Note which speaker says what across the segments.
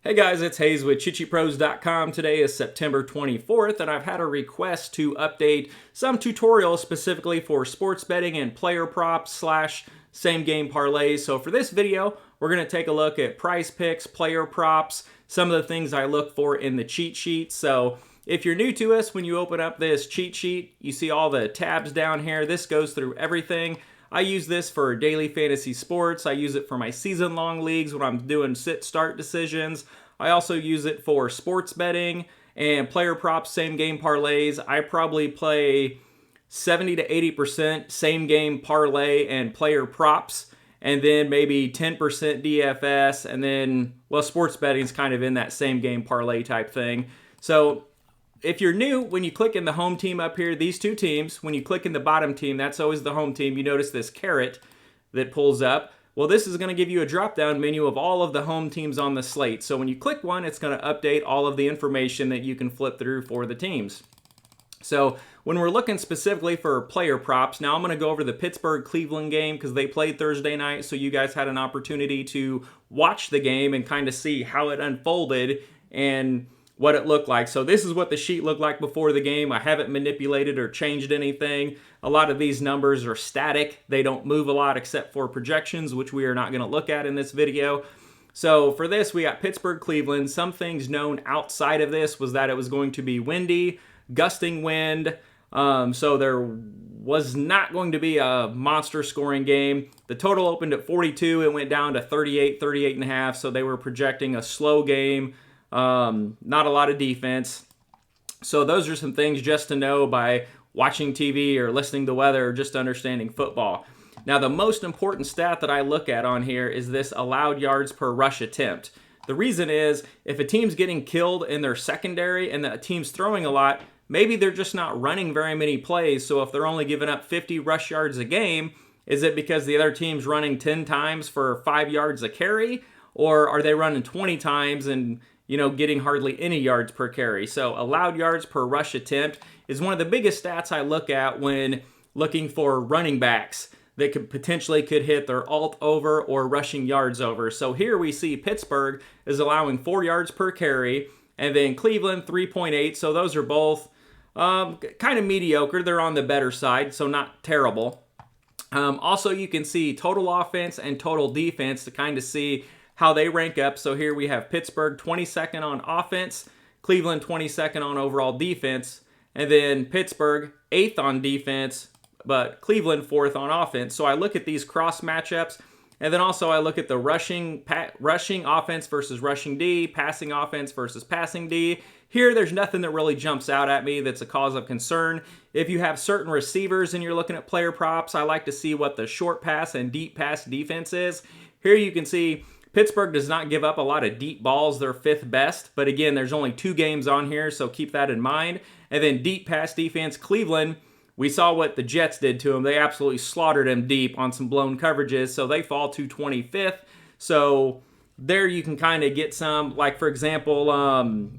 Speaker 1: Hey guys, it's Hayes with CheatSheetPros.com. Today is September 24th, and I've had a request to update some tutorials specifically for sports betting and player props slash same game parlays. So for this video, we're going to take a look at price picks, player props, some of the things I look for in the cheat sheet. So if you're new to us, when you open up this cheat sheet, you see all the tabs down here. This goes through everything. I use this for daily fantasy sports. I use it for my season-long leagues when I'm doing sit-start decisions. I also use it for sports betting and player props, same-game parlays. I probably play 70 to 80% same-game parlay and player props, and then maybe 10% DFS, and then, well, sports betting is kind of in that same-game parlay type thing. So if you're new, when you click in the home team up here, these two teams, when you click in the bottom team, that's always the home team. You notice this caret that pulls up. Well, this is going to give you a drop-down menu of all of the home teams on the slate. So when you click one, it's going to update all of the information that you can flip through for the teams. So when we're looking specifically for player props, now I'm going to go over the Pittsburgh-Cleveland game because they played Thursday night, so you guys had an opportunity to watch the game and kind of see how it unfolded and what it looked like. So this is what the sheet looked like before the game. I haven't manipulated or changed anything. A lot of these numbers are static. They don't move a lot except for projections, which we are not going to look at in this video. So for this, we got Pittsburgh-Cleveland. Some things known outside of this was that it was going to be windy, gusting wind. So there was not going to be a monster scoring game. The total opened at 42. It went down to 38, 38.5. So they were projecting a slow game. Not a lot of defense. So those are some things just to know by watching TV or listening to weather or just understanding football. Now, the most important stat that I look at on here is this allowed yards per rush attempt. The reason is if a team's getting killed in their secondary and the team's throwing a lot, maybe they're just not running very many plays. So if they're only giving up 50 rush yards a game, is it because the other team's running 10 times for 5 yards a carry? Or are they running 20 times and getting hardly any yards per carry? So allowed yards per rush attempt is one of the biggest stats I look at when looking for running backs that could hit their alt over or rushing yards over. So here we see Pittsburgh is allowing 4 yards per carry, and then Cleveland 3.8. So those are both kind of mediocre. They're on the better side, so not terrible. Also, you can see total offense and total defense to kind of see how they rank up. So here we have Pittsburgh 22nd on offense, Cleveland 22nd on overall defense, and then Pittsburgh 8th on defense, but Cleveland 4th on offense. So I look at these cross matchups, and then also I look at the rushing offense versus rushing D, passing offense versus passing D. Here, there's nothing that really jumps out at me that's a cause of concern. If you have certain receivers and you're looking at player props, I like to see what the short pass and deep pass defense is. Here you can see Pittsburgh does not give up a lot of deep balls. They're 5th best. But again, there's only 2 games on here, so keep that in mind. And then deep pass defense, Cleveland, we saw what the Jets did to them. They absolutely slaughtered them deep on some blown coverages, so they fall to 25th. So there you can kind of get some, like for example,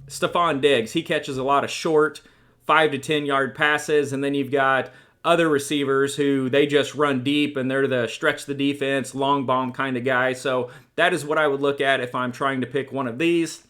Speaker 1: Stephon Diggs. He catches a lot of short 5 to 10 yard passes, and then you've got other receivers who they just run deep and they're the stretch the defense, long bomb kind of guy. So that is what I would look at if I'm trying to pick one of these.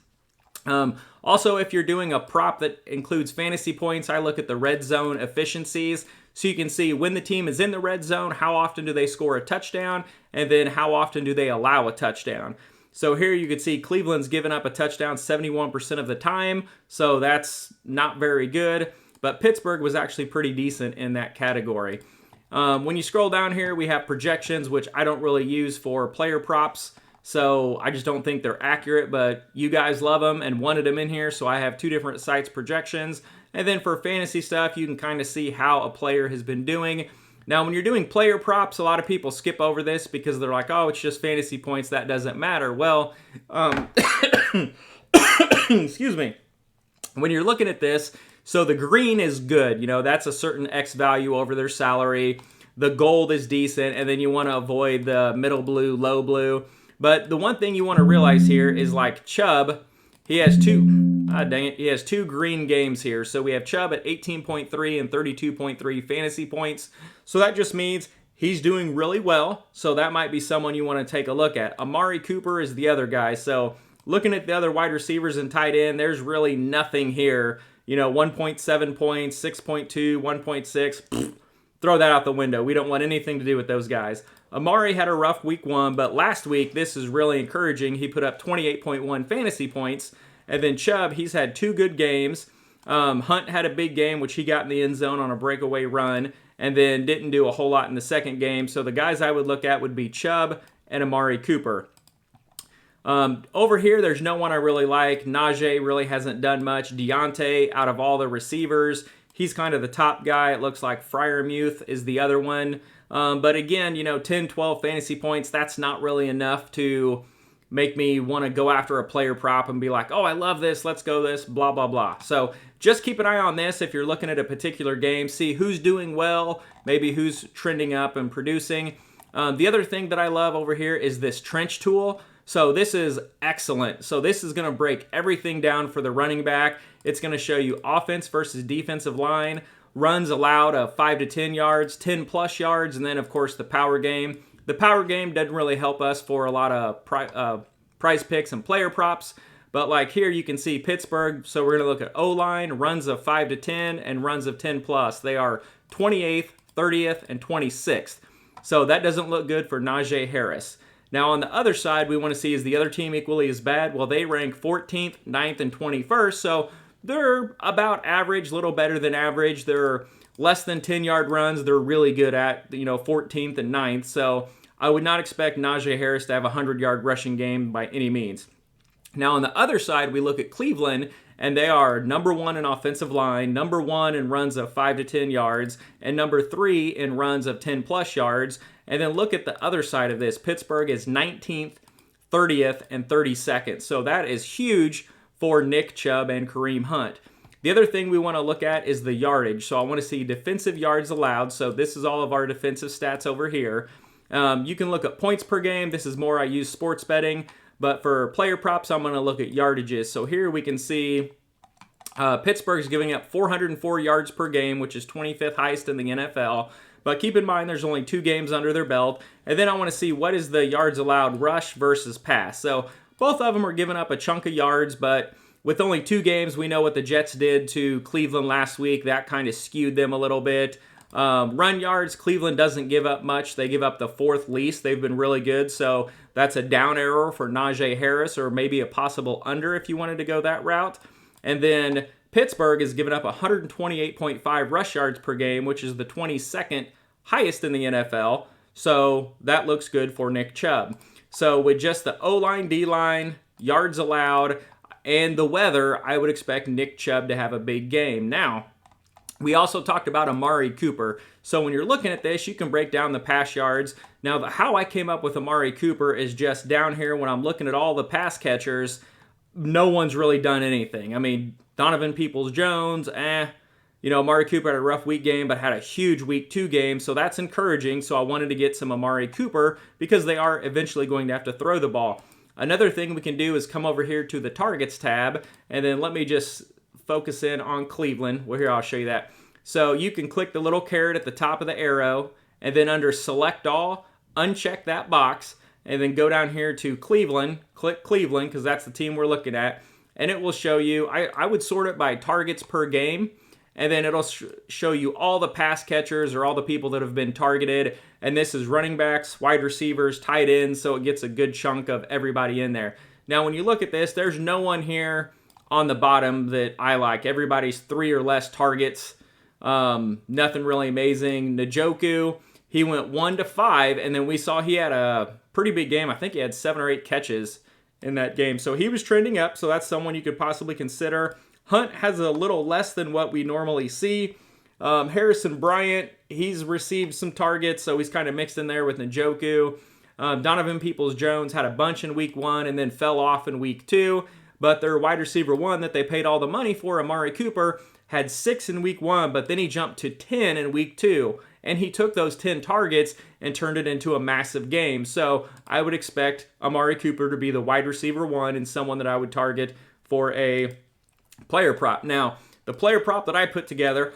Speaker 1: Also, if you're doing a prop that includes fantasy points, I look at the red zone efficiencies. So you can see when the team is in the red zone, how often do they score a touchdown, and then how often do they allow a touchdown. So here you can see Cleveland's given up a touchdown 71% of the time, so that's not very good. But Pittsburgh was actually pretty decent in that category. When you scroll down here, we have projections, which I don't really use for player props. So I just don't think they're accurate, but you guys love them and wanted them in here. So I have 2 different sites projections. And then for fantasy stuff, you can kind of see how a player has been doing. Now, when you're doing player props, a lot of people skip over this because they're like, oh, it's just fantasy points. That doesn't matter. Well, excuse me. When you're looking at this, so the green is good, that's a certain X value over their salary. The gold is decent, and then you want to avoid the middle blue, low blue. But the one thing you want to realize here is like Chubb, he has 2 green games here. So we have Chubb at 18.3 and 32.3 fantasy points. So that just means he's doing really well. So that might be someone you want to take a look at. Amari Cooper is the other guy. So looking at the other wide receivers and tight end, there's really nothing here. 1.7 points, 6.2, 1.6, throw that out the window. We don't want anything to do with those guys. Amari had a rough week 1, but last week, this is really encouraging. He put up 28.1 fantasy points. And then Chubb, he's had 2 good games. Hunt had a big game, which he got in the end zone on a breakaway run, and then didn't do a whole lot in the second game. So the guys I would look at would be Chubb and Amari Cooper. Over here, there's no one I really like. Najee really hasn't done much. Deontay, out of all the receivers, he's kind of the top guy. It looks like Freiermuth is the other one. But again, 10, 12 fantasy points, that's not really enough to make me want to go after a player prop and be like, oh, I love this, let's go this, blah, blah, blah. So just keep an eye on this if you're looking at a particular game. See who's doing well, maybe who's trending up and producing. The other thing that I love over here is this trench tool. So this is excellent. So this is going to break everything down for the running back. It's going to show you offense versus defensive line, runs allowed of 5 to 10 yards, 10 plus yards, and then, of course, the power game. The power game doesn't really help us for a lot of prize picks and player props. But like here, you can see Pittsburgh. So we're going to look at O-line, runs of 5 to 10, and runs of 10 plus. They are 28th, 30th, and 26th. So that doesn't look good for Najee Harris. Now on the other side, we want to see, is the other team equally as bad? Well, they rank 14th, 9th, and 21st. So they're about average, a little better than average. They're less than 10-yard runs. They're really good at, 14th and 9th. So I would not expect Najee Harris to have a 100-yard rushing game by any means. Now, on the other side, we look at Cleveland, and they are number 1 in offensive line, number 1 in runs of 5 to 10 yards, and number 3 in runs of 10-plus yards. And then look at the other side of this. Pittsburgh is 19th, 30th, and 32nd. So that is huge for Nick Chubb and Kareem Hunt. The other thing we want to look at is the yardage. So I want to see defensive yards allowed. So this is all of our defensive stats over here. You can look at points per game. This is more I use sports betting. But for player props, I'm going to look at yardages. So here we can see Pittsburgh's giving up 404 yards per game, which is 25th highest in the NFL. But keep in mind, there's only 2 games under their belt. And then I want to see what is the yards allowed rush versus pass. So both of them are giving up a chunk of yards, but with only 2 games, we know what the Jets did to Cleveland last week. That kind of skewed them a little bit. Run yards, Cleveland doesn't give up much. They give up the 4th least. They've been really good. So that's a down arrow for Najee Harris, or maybe a possible under if you wanted to go that route. And then Pittsburgh is giving up 128.5 rush yards per game, which is the 22nd highest in the NFL. So that looks good for Nick Chubb. So with just the O-line, D-line, yards allowed, and the weather, I would expect Nick Chubb to have a big game. Now, we also talked about Amari Cooper. So when you're looking at this, you can break down the pass yards. Now, how I came up with Amari Cooper is just down here when I'm looking at all the pass catchers, no one's really done anything. I mean, Donovan Peoples-Jones, Amari Cooper had a rough week game, but had a huge week 2 game, so that's encouraging. So I wanted to get some Amari Cooper because they are eventually going to have to throw the ball. Another thing we can do is come over here to the targets tab, and then let me just focus in on Cleveland. Well, here, I'll show you that. So you can click the little caret at the top of the arrow, and then under Select All, uncheck that box, and then go down here to Cleveland, click Cleveland, because that's the team we're looking at, and it will show you, I would sort it by targets per game, and then it'll show you all the pass catchers or all the people that have been targeted, and this is running backs, wide receivers, tight ends, so it gets a good chunk of everybody in there. Now, when you look at this, there's no one here on the bottom that I like. Everybody's 3 or less targets. Nothing really amazing. Njoku, he went 1 to 5, and then we saw he had a pretty big game. I think he had 7 or 8 catches in that game. So he was trending up, so that's someone you could possibly consider. Hunt has a little less than what we normally see. Harrison Bryant, he's received some targets, so he's kind of mixed in there with Njoku. Donovan Peoples-Jones had a bunch in week 1 and then fell off in week 2. But their wide receiver 1 that they paid all the money for, Amari Cooper, had 6 in week 1, but then he jumped to 10 in week 2. And he took those 10 targets and turned it into a massive game. So I would expect Amari Cooper to be the wide receiver 1 and someone that I would target for a player prop. Now, the player prop that I put together,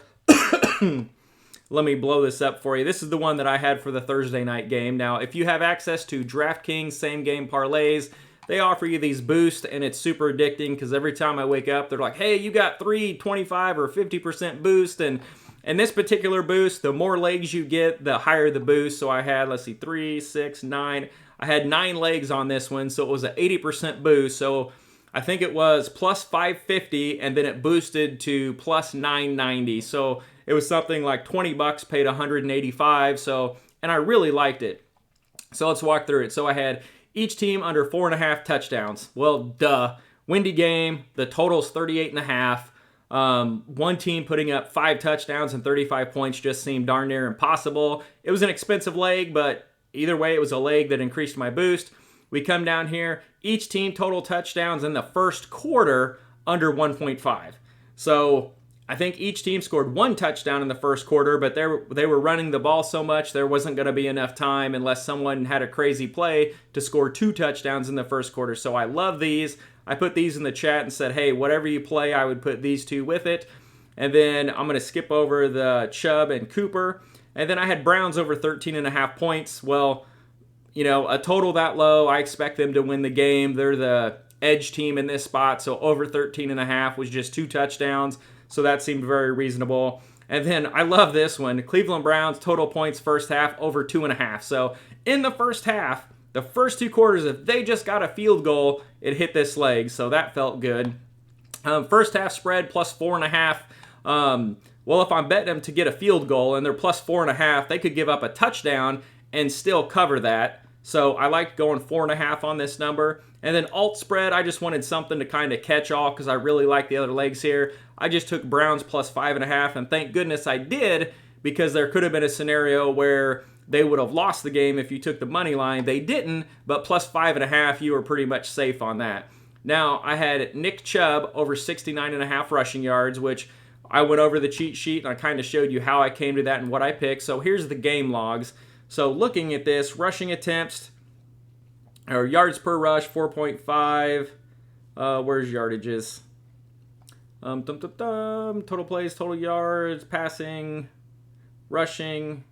Speaker 1: let me blow this up for you. This is the one that I had for the Thursday night game. Now, if you have access to DraftKings same game parlays, they offer you these boosts, and it's super addicting because every time I wake up, they're like, hey, you got 3, 25, or 50% boost. And this particular boost, the more legs you get, the higher the boost. So I had, let's see, 3, 6, 9. I had 9 legs on this one, so it was an 80% boost. So I think it was plus 550, and then it boosted to plus 990. So it was something like 20 bucks, paid 185. So, and I really liked it. So let's walk through it. So I had each team under 4.5 touchdowns. Well, duh. Windy game. The total's 38.5. One team putting up 5 touchdowns and 35 points just seemed darn near impossible. It was an expensive leg, but either way, it was a leg that increased my boost. We come down here. Each team total touchdowns in the first quarter under 1.5. So I think each team scored 1 touchdown in the first quarter, but they were running the ball so much there wasn't going to be enough time unless someone had a crazy play to score 2 touchdowns in the first quarter. So I love these. I put these in the chat and said, hey, whatever you play, I would put these 2 with it. And then I'm going to skip over the Chubb and Cooper. And then I had Browns over 13.5 points. Well, you know, a total that low, I expect them to win the game. They're the edge team in this spot, so over 13.5 was just 2 touchdowns. So that seemed very reasonable. And then I love this one. Cleveland Browns total points first half over 2.5. So in the first half, the first 2 quarters, if they just got a field goal, it hit this leg. So that felt good. First half spread plus 4.5. Well, if I'm betting them to get a field goal and they're plus 4.5, they could give up a touchdown and still cover that. So I liked going 4.5 on this number. And then alt spread, I just wanted something to kind of catch all because I really like the other legs here. I just took Browns plus 5.5, and thank goodness I did, because there could have been a scenario where they would have lost the game if you took the money line. They didn't, but plus 5.5, you were pretty much safe on that. Now, I had Nick Chubb over 69.5 rushing yards, which I went over the cheat sheet, and I kind of showed you how I came to that and what I picked. So here's the game logs. So looking at this, rushing attempts, or yards per rush, 4.5. Where's yardages? Total plays, total yards, passing, rushing.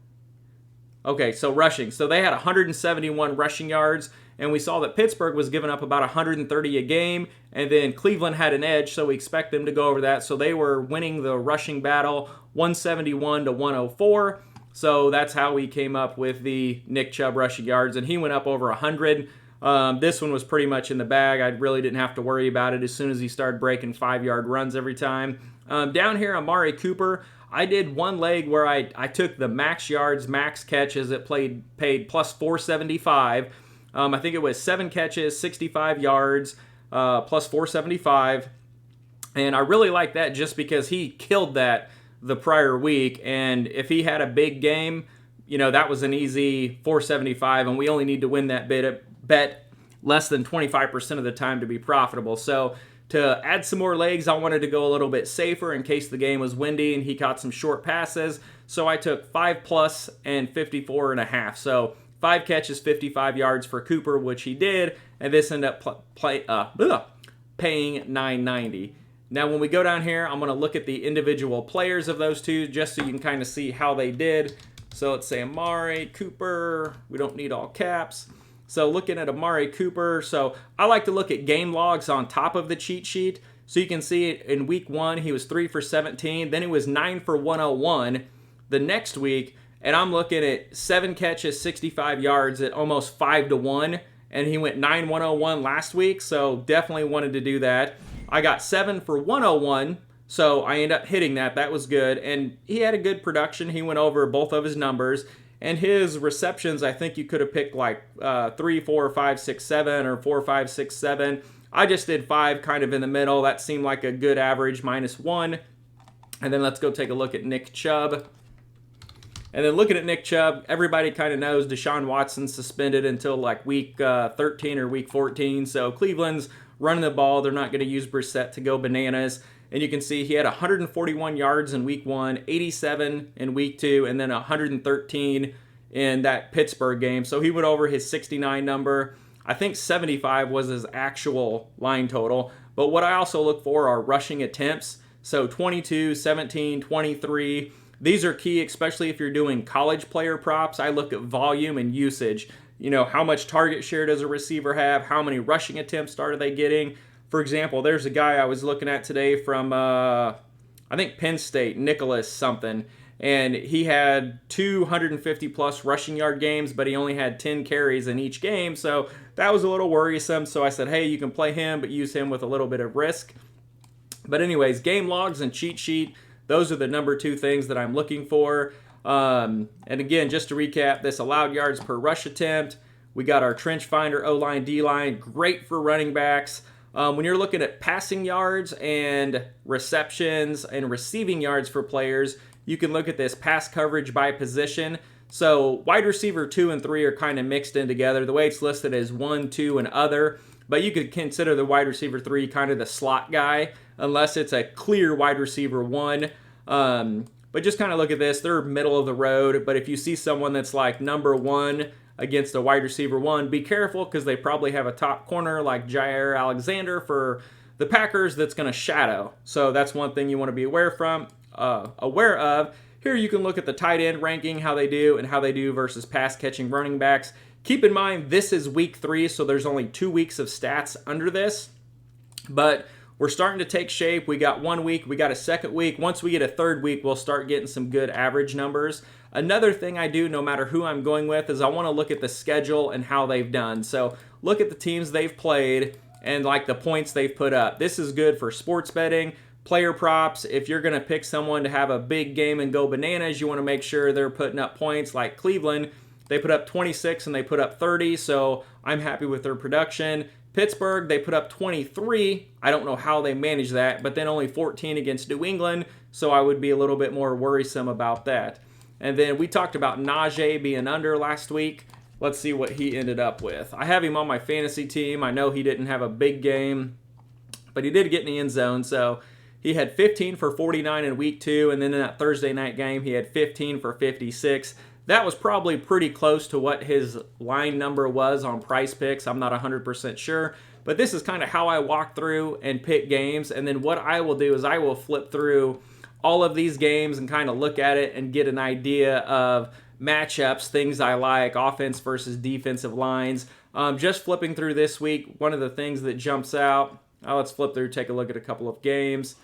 Speaker 1: Okay, so rushing. So they had 171 rushing yards, and we saw that Pittsburgh was giving up about 130 a game, and then Cleveland had an edge, so we expect them to go over that. So they were winning the rushing battle 171 to 104. So that's how we came up with the Nick Chubb rushing yards, and he went up over 100. This one was pretty much in the bag. I really didn't have to worry about it as soon as he started breaking 5-yard runs every time. Down here, Amari Cooper, I did one leg where I took the max yards, max catches. It paid plus 475. I think it was 7 catches, 65 yards, plus 475. And I really like that just because he killed that the prior week. And if he had a big game, you know, that was an easy 475, and we only need to win that bet less than 25% of the time to be profitable. So to add some more legs, I wanted to go a little bit safer in case the game was windy and he caught some short passes. So I took 5 plus and 54.5. So 5 catches, 55 yards for Cooper, which he did, and this ended up paying $9.90. Now, when we go down here, I'm going to look at the individual players of those two just so you can kind of see how they did. So let's say Amari Cooper. We don't need all caps. So looking at Amari Cooper, so I like to look at game logs on top of the cheat sheet. So you can see in week 1, he was 3 for 17. Then he was 9 for 101 the next week. And I'm looking at 7 catches, 65 yards at almost 5-1. And he went 9-101 last week. So definitely wanted to do that. I got 7 for 101. So I ended up hitting that. That was good. And he had a good production. He went over both of his numbers. And his receptions, I think you could have picked like 3, 4, 5, 6, 7, or 4, 5, 6, 7. I just did 5 kind of in the middle. That seemed like a good average, -1. And then let's go take a look at Nick Chubb. And then looking at Nick Chubb, everybody kind of knows Deshaun Watson suspended until like week 13 or week 14. So Cleveland's running the ball. They're not going to use Brissett to go bananas. And you can see he had 141 yards in week 1, 87 in week 2, and then 113 in that Pittsburgh game. So he went over his 69 number. I think 75 was his actual line total. But what I also look for are rushing attempts. So 22, 17, 23. These are key, especially if you're doing college player props. I look at volume and usage. how much target share does a receiver have? How many rushing attempts are they getting? For example, there's a guy I was looking at today from, I think Penn State, Nicholas something, and he had 250 plus rushing yard games, but he only had 10 carries in each game, so that was a little worrisome. So I said, hey, you can play him, but use him with a little bit of risk. But anyways, game logs and cheat sheet, those are the number 2 things that I'm looking for. And again, just to recap, this allowed yards per rush attempt. We got our trench finder, O-line, D-line, great for running backs. When you're looking at passing yards and receptions and receiving yards for players, you can look at this pass coverage by position. So wide receiver 2 and 3 are kind of mixed in together. The way it's listed is 1, 2, and other. But you could consider the wide receiver 3 kind of the slot guy, unless it's a clear wide receiver 1. But just kind of look at this. They're middle of the road. But if you see someone that's like number 1 against a wide receiver 1, be careful because they probably have a top corner like Jair Alexander for the Packers that's going to shadow. So that's one thing you want to be aware of. Here you can look at the tight end ranking, how they do, and how they do versus pass catching running backs. Keep in mind, this is week 3, so there's only 2 weeks of stats under this. But we're starting to take shape. We got 1 week, we got a second week. Once we get a third week, we'll start getting some good average numbers. Another thing I do, no matter who I'm going with, is I want to look at the schedule and how they've done. So look at the teams they've played and like the points they've put up. This is good for sports betting, player props. If you're going to pick someone to have a big game and go bananas, you want to make sure they're putting up points. Like Cleveland, they put up 26 and they put up 30, so I'm happy with their production. Pittsburgh, they put up 23. I don't know how they managed that, but then only 14 against New England, so I would be a little bit more worrisome about that. And then we talked about Najee being under last week. Let's see what he ended up with. I have him on my fantasy team. I know he didn't have a big game, but he did get in the end zone, so he had 15 for 49 in week 2, and then in that Thursday night game, he had 15 for 56. That was probably pretty close to what his line number was on Price Picks. I'm not 100% sure, but this is kind of how I walk through and pick games. And then what I will do is I will flip through all of these games and kind of look at it and get an idea of matchups, things I like, offense versus defensive lines. Just flipping through this week, one of the things that jumps out, let's flip through, take a look at a couple of games.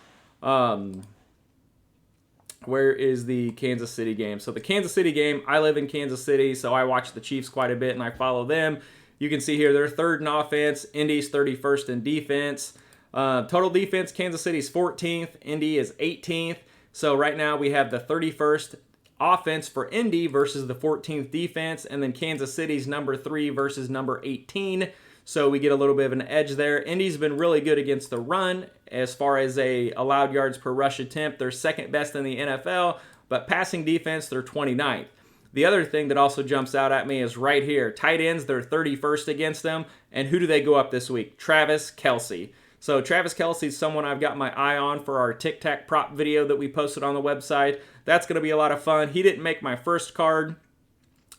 Speaker 1: Where is the Kansas City game? So the Kansas City game, I live in Kansas City, so I watch the Chiefs quite a bit and I follow them. You can see here they're 3rd in offense, Indy's 31st in defense. Total defense, Kansas City's 14th, Indy is 18th. So right now we have the 31st offense for Indy versus the 14th defense, and then Kansas City's number 3 versus number 18. So we get a little bit of an edge there. Indy's been really good against the run as far as a allowed yards per rush attempt. They're 2nd best in the NFL, but passing defense, they're 29th. The other thing that also jumps out at me is right here. Tight ends, they're 31st against them. And who do they go up this week? Travis Kelce. So Travis Kelce is someone I've got my eye on for our Tic Tac prop video that we posted on the website. That's going to be a lot of fun. He didn't make my first card,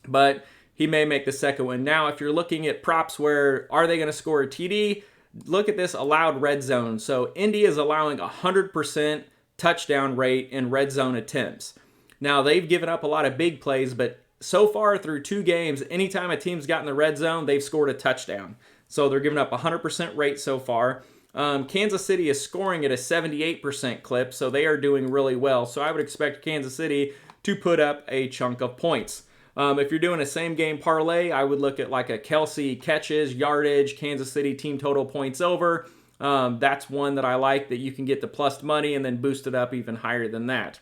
Speaker 1: but he may make the second one. Now, if you're looking at props where are they going to score a TD, look at this allowed red zone. So Indy is allowing 100% touchdown rate in red zone attempts. Now, they've given up a lot of big plays, but so far through 2 games, anytime a team's gotten the red zone, they've scored a touchdown. So they're giving up 100% rate so far. Kansas City is scoring at a 78% clip, so they are doing really well. So I would expect Kansas City to put up a chunk of points. If you're doing a same game parlay, I would look at like a Kelce catches, yardage, Kansas City team total points over. That's one that I like that you can get the plus money and then boost it up even higher than that.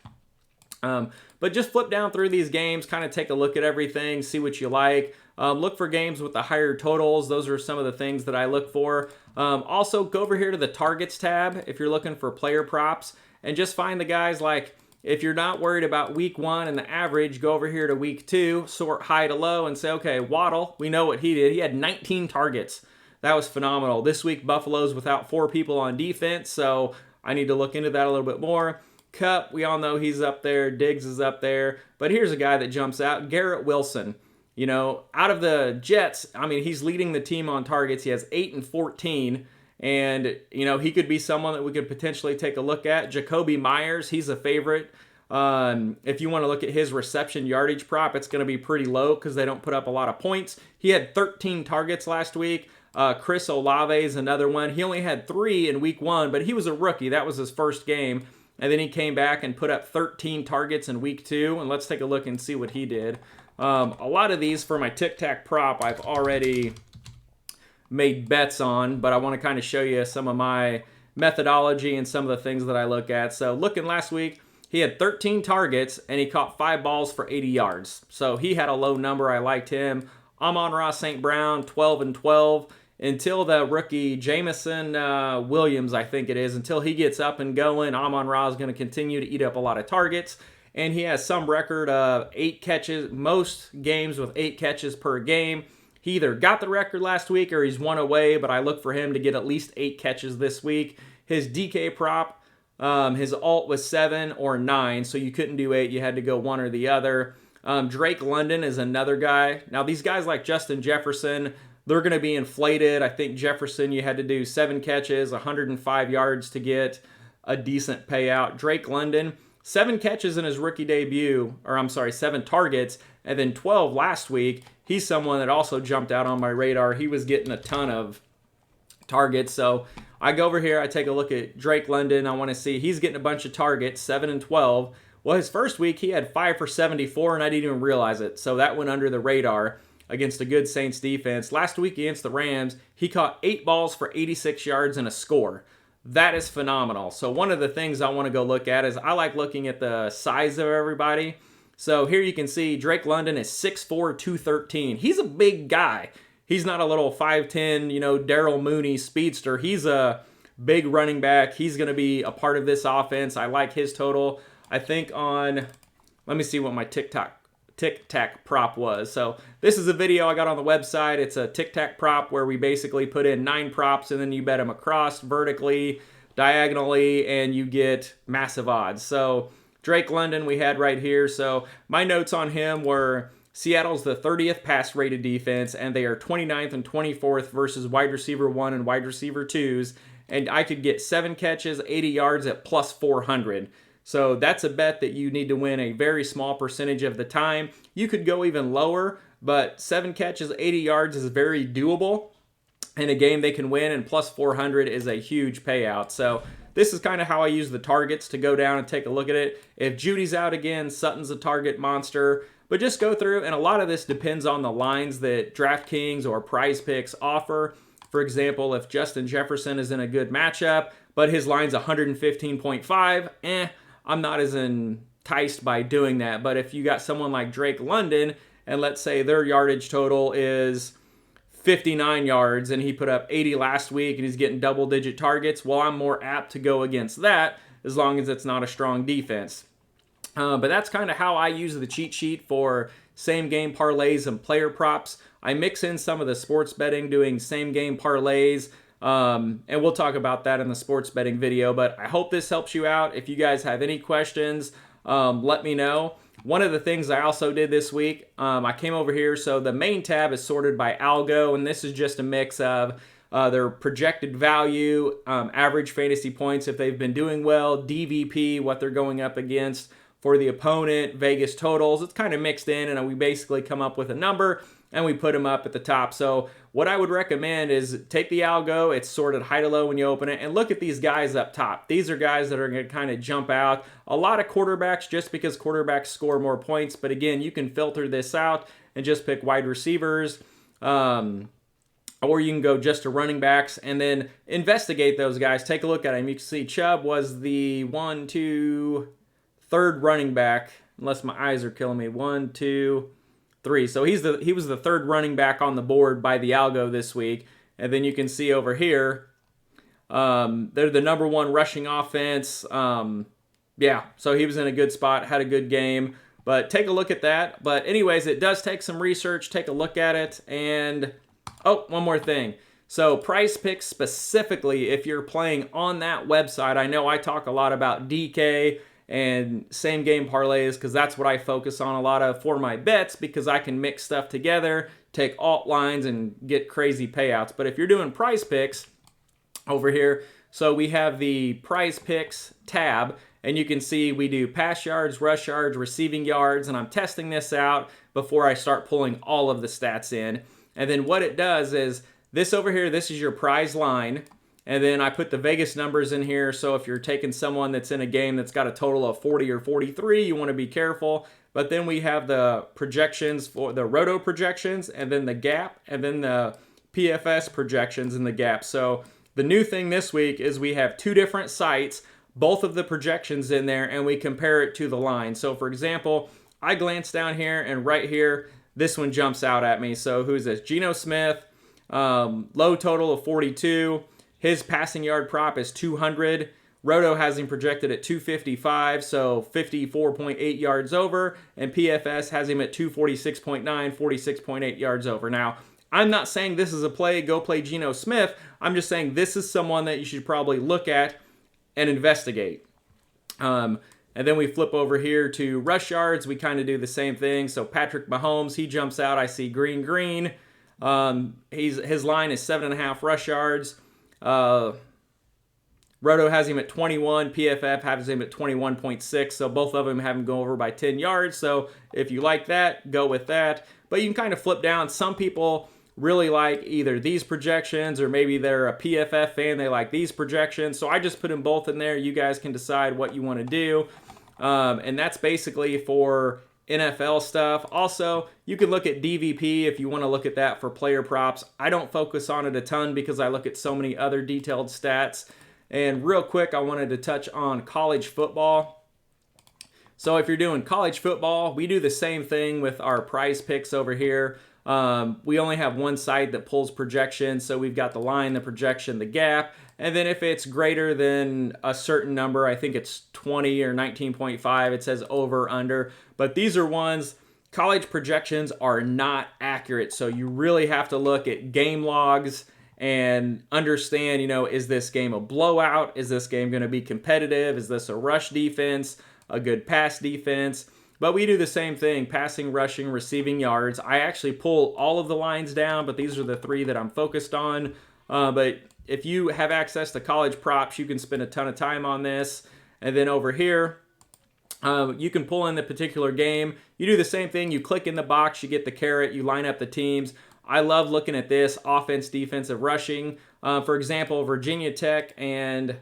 Speaker 1: But just flip down through these games, kind of take a look at everything, see what you like. Look for games with the higher totals. Those are some of the things that I look for. Also, go over here to the targets tab if you're looking for player props and just find the guys like, if you're not worried about week 1 and the average, go over here to week 2, sort high to low and say, okay, Waddle, we know what he did. He had 19 targets. That was phenomenal. This week, Buffalo's without 4 people on defense, so I need to look into that a little bit more. Cup, we all know he's up there. Diggs is up there. But here's a guy that jumps out, Garrett Wilson. You know, out of the Jets, I mean, he's leading the team on targets. He has 8 and 14. And, you know, he could be someone that we could potentially take a look at. Jacoby Myers, he's a favorite. If you want to look at his reception yardage prop, it's going to be pretty low because they don't put up a lot of points. He had 13 targets last week. Chris Olave is another one. He only had 3 in week 1, but he was a rookie. That was his first game. And then he came back and put up 13 targets in week 2. And let's take a look and see what he did. A lot of these for my Tic Tac prop I've already made bets on, but I want to kind of show you some of my methodology and some of the things that I look at. So looking last week, he had 13 targets and he caught 5 balls for 80 yards. So he had a low number. I liked him. Amon-Ra St. Brown, 12 and 12. Until the rookie Jameson Williams, I think it is, until he gets up and going, Amon-Ra is going to continue to eat up a lot of targets. And he has some record of 8 catches, most games with 8 catches per game. He either got the record last week or he's one away, but I look for him to get at least 8 catches this week. His DK prop, his alt was 7 or 9, so you couldn't do 8. You had to go one or the other. Drake London is another guy. Now, these guys like Justin Jefferson, they're going to be inflated. I think Jefferson, you had to do 7 catches, 105 yards to get a decent payout. Drake London, 7 catches in his rookie debut, 7 targets, and then 12 last week. He's someone that also jumped out on my radar. He was getting a ton of targets. So I go over here, I take a look at Drake London. I want to see, he's getting a bunch of targets, 7 and 12. Well, his first week, he had 5 for 74, and I didn't even realize it. So that went under the radar against a good Saints defense. Last week against the Rams, he caught 8 balls for 86 yards and a score. That is phenomenal. So one of the things I want to go look at is I like looking at the size of everybody. So here you can see Drake London is 6'4", 213. He's a big guy. He's not a little 5'10", Daryl Mooney speedster. He's a big running back. He's going to be a part of this offense. I like his total. I think let me see what my Tic Tac prop was. So this is a video I got on the website. It's a Tic Tac prop where we basically put in 9 props and then you bet them across, vertically, diagonally, and you get massive odds. So Drake London we had right here. So my notes on him were Seattle's the 30th pass rated defense and they are 29th and 24th versus wide receiver 1 and wide receiver 2s. And I could get 7 catches, 80 yards at plus 400. So that's a bet that you need to win a very small percentage of the time. You could go even lower, but 7 catches, 80 yards is very doable in a game they can win, and plus 400 is a huge payout. So this is kind of how I use the targets to go down and take a look at it. If Judy's out again, Sutton's a target monster. But just go through, and a lot of this depends on the lines that DraftKings or Prize Picks offer. For example, if Justin Jefferson is in a good matchup, but his line's 115.5, I'm not as enticed by doing that. But if you got someone like Drake London, and let's say their yardage total is 59 yards, and he put up 80 last week, and he's getting double-digit targets, well, I'm more apt to go against that as long as it's not a strong defense. But that's kind of how I use the cheat sheet for same-game parlays and player props. I mix in some of the sports betting, doing same-game parlays, and we'll talk about that in the sports betting video, but I hope this helps you out. If you guys have any questions, let me know. One of the things I also did this week, I came over here, so the main tab is sorted by algo, and this is just a mix of their projected value, average fantasy points if they've been doing well, DVP, what they're going up against for the opponent, Vegas totals. It's kind of mixed in, and we basically come up with a number, and we put them up at the top. So what I would recommend is take the algo, it's sorted high to low when you open it, and look at these guys up top. These are guys that are going to kind of jump out. A lot of quarterbacks just because quarterbacks score more points, but again, you can filter this out and just pick wide receivers, or you can go just to running backs and then investigate those guys. Take a look at them. You can see Chubb was the third running back, unless my eyes are killing me. 1, 2, 3. So he was the third running back on the board by the algo this week. And then you can see over here, they're the number 1 rushing offense. So he was in a good spot, had a good game. But take a look at that. But anyways, it does take some research. Take a look at it. And, one more thing. So Prize Picks specifically, if you're playing on that website, I know I talk a lot about DK and same game parlays because that's what I focus on a lot of for my bets because I can mix stuff together, take alt lines, and get crazy payouts. But if you're doing Prize Picks over here, so we have the Prize Picks tab, And you can see we do pass yards, rush yards, receiving yards, and I'm testing this out before I start pulling all of the stats in. And then what it does is this over here, this is your prize line. And then I put the Vegas numbers in here. So if you're taking someone that's in a game that's got a total of 40 or 43, you want to be careful. But then we have the projections for the roto projections, and then the gap, and then the PFS projections in the gap. So the new thing this week is we have two different sites, both of the projections in there, and we compare it to the line. So for example, I glance down here, and right here, this one jumps out at me. So who's this? Geno Smith, low total of 42. His passing yard prop is 200. Roto has him projected at 255, so 54.8 yards over, and PFS has him at 246.9, 46.8 yards over. Now, I'm not saying this is a play, go play Geno Smith. I'm just saying this is someone that you should probably look at and investigate. And then we flip over here to rush yards. We kind of do the same thing. So Patrick Mahomes, he jumps out. I see green. His line is 7.5 rush yards. Roto has him at 21. PFF has him at 21.6. So both of them have him go over by 10 yards. So if you like that, go with that. But you can kind of flip down. Some people really like either these projections, or maybe they're a PFF fan, they like these projections. So I just put them both in there. You guys can decide what you want to do. And that's basically for NFL stuff. Also, you can look at DVP if you want to look at that for player props. I don't focus on it a ton because I look at so many other detailed stats. And real quick, I wanted to touch on college football. So if you're doing college football, we do the same thing with our prize picks over here. We only have one side that pulls projections. So we've got the line, the projection, the gap. And then if it's greater than a certain number, I think it's 20 or 19.5, it says over, under. But these are ones, college projections are not accurate. So you really have to look at game logs and understand, is this game a blowout? Is this game going to be competitive? Is this a rush defense, a good pass defense? But we do the same thing, passing, rushing, receiving yards. I actually pull all of the lines down, but these are the three that I'm focused on. But if you have access to college props, you can spend a ton of time on this. And then over here, you can pull in the particular game. You do the same thing. You click in the box, you get the caret, you line up the teams. I love looking at this, offense, defensive, rushing. For example, Virginia Tech and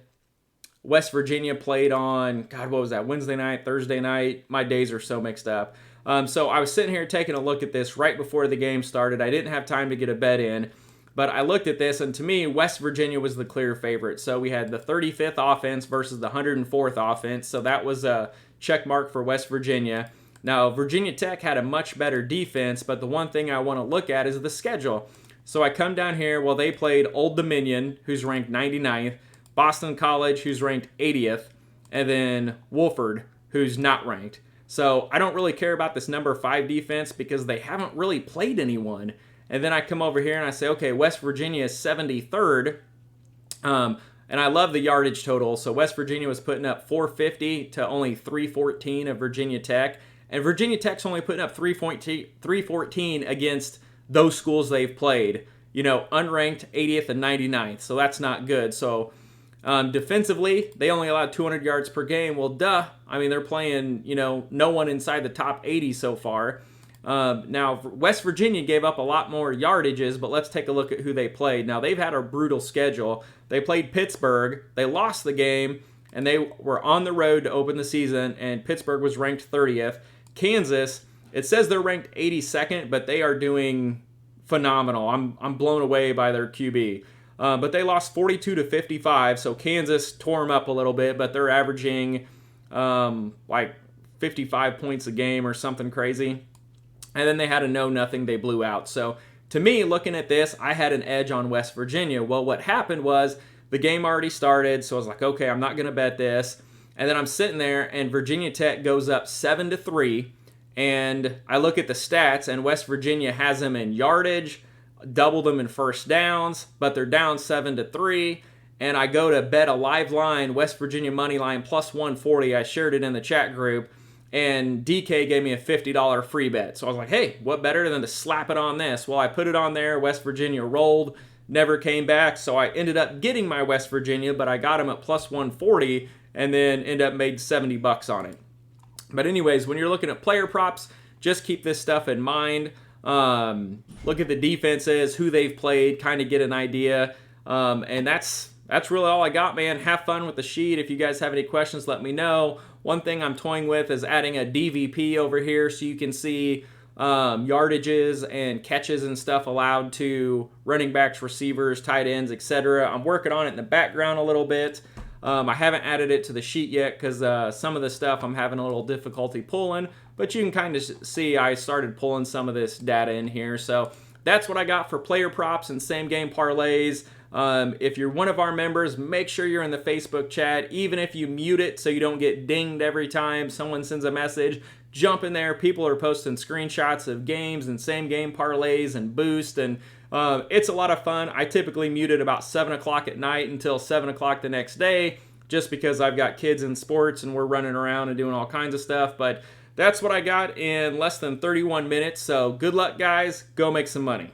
Speaker 1: West Virginia played on, what was that, Wednesday night, Thursday night? My days are so mixed up. So I was sitting here taking a look at this right before the game started. I didn't have time to get a bet in, but I looked at this, and to me, West Virginia was the clear favorite. So we had the 35th offense versus the 104th offense, so that was a check mark for West Virginia. Now, Virginia Tech had a much better defense, but the one thing I want to look at is the schedule. So I come down here, well, they played Old Dominion, who's ranked 99th, Boston College, who's ranked 80th, and then Wofford, who's not ranked. So I don't really care about this number 5 defense because they haven't really played anyone. And then I come over here and I say, okay, West Virginia is 73rd, and I love the yardage total. So West Virginia was putting up 450 to only 314 of Virginia Tech. And Virginia Tech's only putting up 314 against those schools they've played. Unranked 80th and 99th. So that's not good. So defensively, they only allowed 200 yards per game. Well, duh. I mean, they're playing, no one inside the top 80 so far. Now, West Virginia gave up a lot more yardages, but let's take a look at who they played. Now, they've had a brutal schedule. They played Pittsburgh. They lost the game, and they were on the road to open the season, and Pittsburgh was ranked 30th. Kansas, it says they're ranked 82nd, but they are doing phenomenal. I'm blown away by their QB. But they lost 42-55, so Kansas tore them up a little bit, but they're averaging like 55 points a game or something crazy. And then they had a no-nothing they blew out. So to me, looking at this, I had an edge on West Virginia. Well, what happened was the game already started, so I was like, okay, I'm not going to bet this. And then I'm sitting there, and Virginia Tech goes up 7-3, and I look at the stats, and West Virginia has them in yardage, double them in first downs, but they're down 7-3, and I go to bet a live line, West Virginia money line plus 140. I shared it in the chat group, and DK gave me a $50 free bet. So I was like, hey, what better than to slap it on this? Well, I put it on there. West Virginia rolled, never came back, so I ended up getting my West Virginia, but I got them at plus 140. and then end up made 70 bucks on it. But anyways, when you're looking at player props, just keep this stuff in mind. Look at the defenses, who they've played, kind of get an idea. And that's really all I got, man. Have fun with the sheet. If you guys have any questions, let me know. One thing I'm toying with is adding a DVP over here so you can see yardages and catches and stuff allowed to running backs, receivers, tight ends, etc. I'm working on it in the background a little bit. I haven't added it to the sheet yet because some of the stuff I'm having a little difficulty pulling, but you can kind of see I started pulling some of this data in here. So that's what I got for player props and same game parlays. If you're one of our members, make sure you're in the Facebook chat, even if you mute it so you don't get dinged every time someone sends a message. Jump in there. People are posting screenshots of games and same game parlays and boost, and it's a lot of fun. I typically mute it about 7 o'clock at night until 7 o'clock the next day, just because I've got kids in sports and we're running around and doing all kinds of stuff. But that's what I got in less than 31 minutes. So good luck, guys. Go make some money.